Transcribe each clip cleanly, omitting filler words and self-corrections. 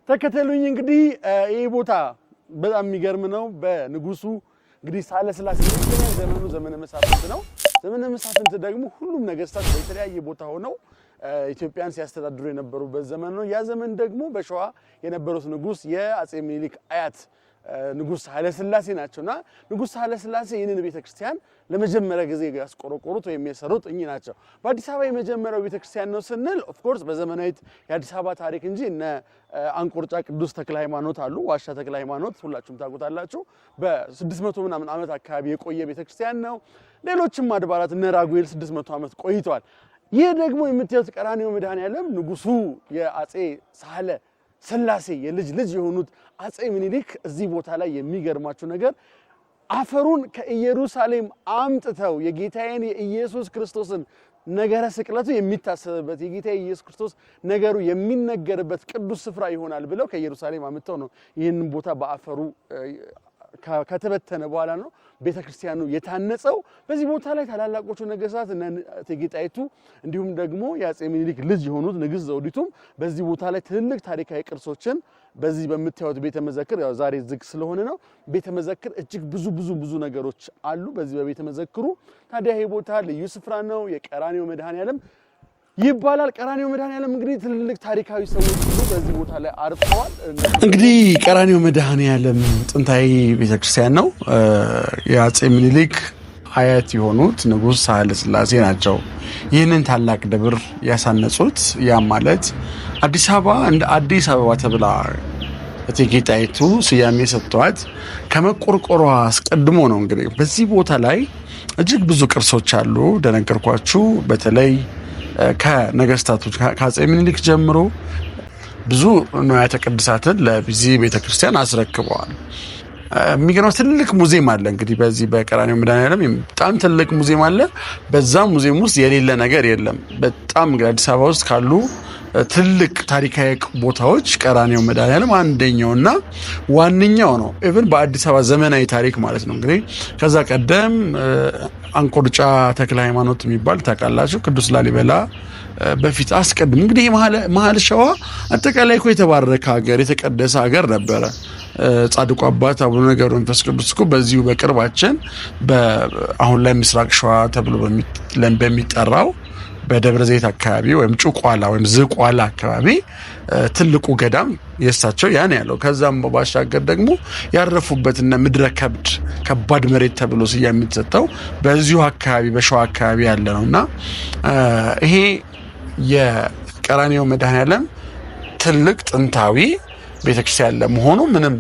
ተከተሉኝ እንግዲህ ይሄ ቦታ በጣም የሚገርም ነው። በንጉሱ እንግዲህ ሳህለ ሥላሴ ዘመኑ ዘመነ መሳፍንት ነው። ዘመነ መሳፍንት ደግሞ ሁሉም ነገስታት በተለያየ ቦታ ሆነው ኢትዮጵያን ሲያስተዳድሩ የነበሩበት ዘመን ነው። ያ ዘመን ደግሞ በሸዋ የነበሩት ንጉስ የአጼ ምኒልክ አያት ንጉስ ሳህለ ሥላሴ ናቸውና ንጉስ ሳህለ ሥላሴ ይህንን ቤተክርስቲያን ለመጀመሪያ ጊዜ ያስቆረቆሩት ወይም የሰሩት እኚህ ናቸው። በአዲስ አበባ የመጀመሪያው ቤተክርስቲያን ነው ስንል ኦፍ ኮርስ በዘመናዊት የአዲስ አበባ ታሪክ እንጂ እነ አንቆርጫ ቅዱስ ተክለ ሃይማኖት አሉ። ዋሻ ተክለ ሃይማኖት ሁላችሁም ታውቁታላችሁ። በ600 ምናምን ዓመት አካባቢ የቆየ ቤተክርስቲያን ነው። ሌሎችም አድባራት እነ ራጉኤል 600 ዓመት ቆይተዋል። ይህ ደግሞ የምታዩት ቀራንዮ መድኃኔዓለም ንጉሱ የአጼ ሳህለ ሥላሴ የልጅ ልጅ የሆኑት አጼ ምኒልክ እዚህ ቦታ ላይ የሚገርማችሁ ነገር አፈሩን ከኢየሩሳሌም አምጥተው የጌታዬን የኢየሱስ ክርስቶስን ነገረ ስቅለቱ የሚታሰብበት የጌታ ኢየሱስ ክርስቶስ ነገሩ የሚነገርበት ቅዱስ ስፍራ ይሆናል ብለው ከኢየሩሳሌም አምጥተው ነው ይህንን ቦታ በአፈሩ ከተበተነ በኋላ ነው ቤተክርስቲያኑ የታነጸው። በዚህ ቦታ ላይ ታላላቆቹ ነገስታት እቴጌ ጣይቱ እንዲሁም ደግሞ የአጼ ምኒልክ ልጅ የሆኑት ንግስት ዘውዲቱም በዚህ ቦታ ላይ ትልልቅ ታሪካዊ ቅርሶችን በዚህ በመታየት ቤተ መዘክር ያው ዛሬ ዝግ ስለሆነ ነው ቤተ መዘክር እጅግ ብዙ ነገሮች አሉ በዚህ በቤተ መዘክሩ። ታዲያ ይሄ ቦታ ልዩ ስፍራ ነው። የቀራንዮ መድኃኔዓለም ይባላል። ቀራንዮ መድኃኔዓለም እንግዲህ ትልልቅ ታሪካዊ ሰዎች ሁሉ በዚህ ቦታ ላይ አርፈዋል። እንግዲህ ቀራንዮ መድኃኔዓለም ጥንታዊ ቤተክርስቲያን ነው። የአጼ ምኒልክ አያት የሆኑት ንጉስ ሳህለ ሥላሴ ናቸው ይህንን ታላቅ ደብር ያሳነጹት። ያ ማለት አዲስ አበባ እንደ አዲስ አበባ ተብላ እቴጌ ጣይቱ ስያሜ ሰጥተዋት ከመቆርቆሯ አስቀድሞ ነው። እንግዲህ በዚህ ቦታ ላይ እጅግ ብዙ ቅርሶች አሉ። እንደነገርኳችሁ በተለይ ከነገስታቶች ከአጼ ምኒልክ ጀምሮ ብዙ ንዋያተ ቅድሳትን ለዚህ ቤተክርስቲያን አስረክበዋል። የሚገርመው ትልቅ ሙዚየም አለ። እንግዲህ በዚህ በቀራንዮ መድኃኔዓለም በጣም ትልቅ ሙዚየም አለ። በዛ ሙዚየም ውስጥ የሌለ ነገር የለም። በጣም እንግዲህ አዲስ አበባ ውስጥ ካሉ ትልቅ ታሪካዊ ቦታዎች ቀራንዮ መድኃኔዓለም አንደኛውና ዋነኛው ነው። ኢቭን በአዲስ አበባ ዘመናዊ ታሪክ ማለት ነው። እንግዲህ ከዛ ቀደም አንቆርጫ ተክለ ሃይማኖት የሚባል ታውቃላችሁ። ቅዱስ ላሊበላ በፊት አስቀድም እንግዲህ መሀል ሸዋ አጠቃላይ እኮ የተባረከ ሀገር የተቀደሰ ሀገር ነበረ። ጻድቁ አባት አቡነ ገብረ መንፈስ ቅዱስ እኮ በዚሁ በቅርባችን አሁን ላይ ምስራቅ ሸዋ ተብሎ በሚጠራው በደብረ ዘይት አካባቢ ወይም ጩቋላ ወይም ዝቋላ አካባቢ ትልቁ ገዳም የእሳቸው ያን ያለው። ከዛም ባሻገር ደግሞ ያረፉበትና ምድረ ከብድ ከባድ መሬት ተብሎ ስያሜ የተሰጠው በዚሁ አካባቢ በሸዋ አካባቢ ያለ ነውና ይሄ የቀራንዮ መድኃኔዓለም ትልቅ ጥንታዊ ቤተክርስቲያን ለመሆኑ ምንም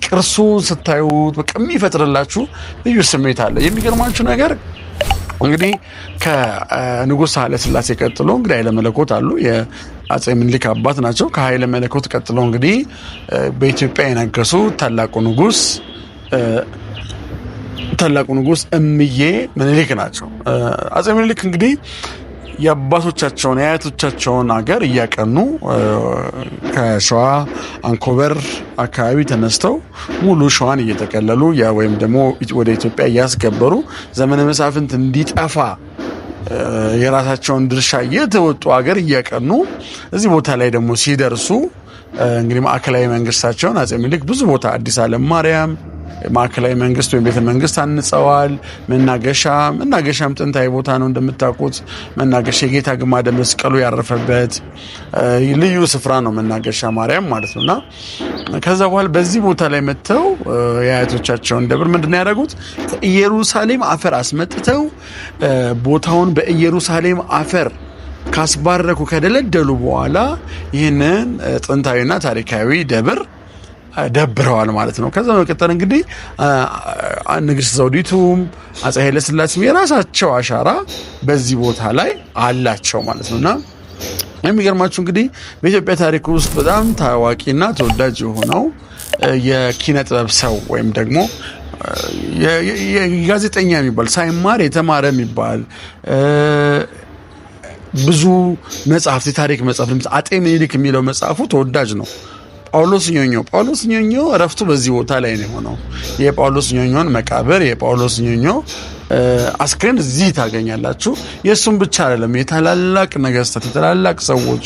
ቅርሱ ስታዩት በቃ የሚፈጥርላችሁ ልዩ ስሜት አለ። የሚገርማችሁ ነገር እንግዲህ ከንጉስ ሳህለ ሥላሴ ቀጥሎ እንግዲህ ኃይለ መለኮት አሉ። የአጼ ምኒልክ አባት ናቸው። ከኃይለ መለኮት ቀጥሎ እንግዲህ በኢትዮጵያ የነገሱ ታላቁ ንጉስ እምዬ ምኒልክ ናቸው። አጼ ምኒልክ እንግዲህ የአባቶቻቸውን የአያቶቻቸውን ሀገር እያቀኑ ከሸዋ አንኮበር አካባቢ ተነስተው ሙሉ ሸዋን እየተቀለሉ ወይም ደግሞ ወደ ኢትዮጵያ እያስገበሩ ዘመነ መሳፍንት እንዲጠፋ የራሳቸውን ድርሻ እየተወጡ ሀገር እያቀኑ እዚህ ቦታ ላይ ደግሞ ሲደርሱ እንግዲህ ማዕከላዊ መንግስታቸውን አጼ ምኒልክ ብዙ ቦታ አዲስ ዓለም ማርያም ማዕከላዊ መንግስት ወይም ቤተ መንግስት አንጸዋል። መናገሻም ጥንታዊ ቦታ ነው እንደምታውቁት። መናገሻ የጌታ ግማደ መስቀሉ ያረፈበት ልዩ ስፍራ ነው መናገሻ ማርያም ማለት ነውና ከዛ በኋላ በዚህ ቦታ ላይ መጥተው የአያቶቻቸውን ደብር ምንድነው ያደረጉት? ከኢየሩሳሌም አፈር አስመጥተው ቦታውን በኢየሩሳሌም አፈር ካስባረኩ ከደለደሉ በኋላ ይህንን ጥንታዊና ታሪካዊ ደብር ደብረዋል ማለት ነው። ከዛ በመቀጠል እንግዲህ ንግስት ዘውዲቱም አጼ ኃይለ ሥላሴም የራሳቸው አሻራ በዚህ ቦታ ላይ አላቸው ማለት ነውና የሚገርማችሁ እንግዲህ በኢትዮጵያ ታሪክ ውስጥ በጣም ታዋቂና ተወዳጅ የሆነው የኪነ ጥበብ ሰው ወይም ደግሞ የጋዜጠኛ የሚባል ሳይማር የተማረ የሚባል ብዙ መጽሐፍት የታሪክ መጽሐፍት አጤ ምኒልክ የሚለው መጽሐፉ ተወዳጅ ነው። ጳውሎስ ኞኞ እረፍቱ በዚህ ቦታ ላይ ነው የሆነው። የጳውሎስ ኞኞን መቃብር የጳውሎስ ኞኞ አስክሬን እዚህ ታገኛላችሁ። የእሱም ብቻ አይደለም፣ የታላላቅ ነገስታት የታላላቅ ሰዎች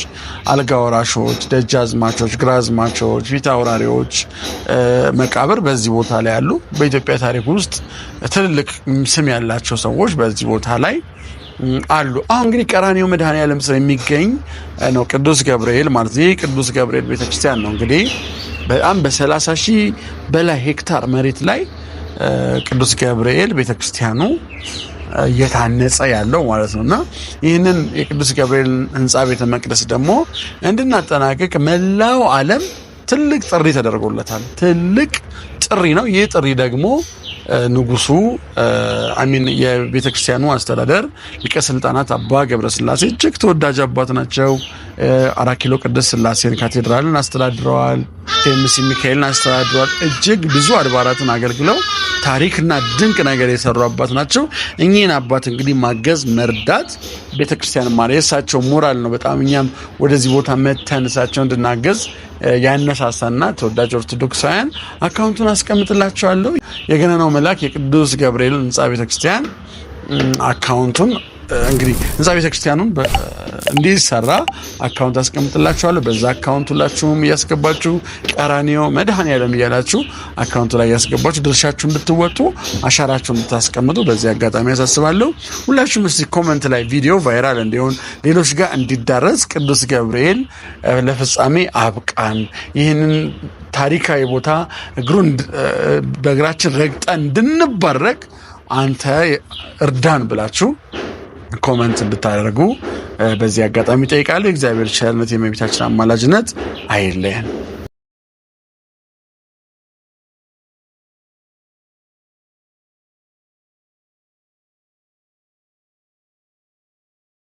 አልጋ ወራሾች፣ ደጃዝማቾች፣ ግራዝማቾች፣ ፊት አውራሪዎች መቃብር በዚህ ቦታ ላይ አሉ። በኢትዮጵያ ታሪክ ውስጥ ትልልቅ ስም ያላቸው ሰዎች በዚህ ቦታ ላይ አሉ። አሁን እንግዲህ ቀራንዮ መድኃኔዓለም ስር የሚገኝ ነው ቅዱስ ገብርኤል ማለት ነው። ይህ ቅዱስ ገብርኤል ቤተክርስቲያን ነው እንግዲህ በጣም በ30,000 በላይ ሄክታር መሬት ላይ ቅዱስ ገብርኤል ቤተክርስቲያኑ እየታነጸ ያለው ማለት ነውና ይህንን የቅዱስ ገብርኤል ህንጻ ቤተ መቅደስ ደግሞ እንድናጠናቀቅ መላው ዓለም ትልቅ ጥሪ ተደርጎለታል። ትልቅ ጥሪ ነው። ይህ ጥሪ ደግሞ ንጉሱ የቤተክርስቲያኑ አስተዳደር ሊቀ ስልጣናት አባ ገብረስላሴ እጅግ ተወዳጅ አባት ናቸው። 4 ኪሎ ቅድስት ስላሴን ካቴድራልን አስተዳድረዋል። ቴምሲ ሚካኤልን አስተዳድረዋል። እጅግ ብዙ አድባራትን አገልግለው ታሪክና ድንቅ ነገር የሰሩ አባት ናቸው። እኚህን አባት እንግዲህ ማገዝ መርዳት ቤተክርስቲያን ማለት የእሳቸው ሞራል ነው። በጣም እኛም ወደዚህ ቦታ መተን እሳቸው እንድናገዝ ያነሳሳና ተወዳጅ ኦርቶዶክሳውያን አካውንቱን አስቀምጥላችኋለሁ። የገናናው መልአክ የቅዱስ ገብርኤል ህንጻ ቤተክርስቲያን አካውንቱን እንግዲህ ህንጻ ቤተክርስቲያኑን እንዲሰራ አካውንት አስቀምጥላችኋለሁ። በዛ አካውንት ሁላችሁም እያስገባችሁ ቀራንዮ መድኃኔዓለም እያላችሁ አካውንቱ ላይ እያስገባችሁ ድርሻችሁን እንድትወጡ አሻራችሁን እንድታስቀምጡ በዚህ አጋጣሚ ያሳስባለሁ። ሁላችሁም እስቲ ኮሜንት ላይ ቪዲዮ ቫይራል እንዲሆን ሌሎች ጋር እንዲዳረስ ቅዱስ ገብርኤል ለፍጻሜ አብቃን፣ ይህንን ታሪካዊ ቦታ በእግራችን ረግጠን እንድንባረክ አንተ እርዳን ብላችሁ ኮሜንት እንድታደርጉ በዚህ አጋጣሚ ጠይቃለሁ። እግዚአብሔር ቸርነት የእመቤታችን አማላጅነት አይለየን።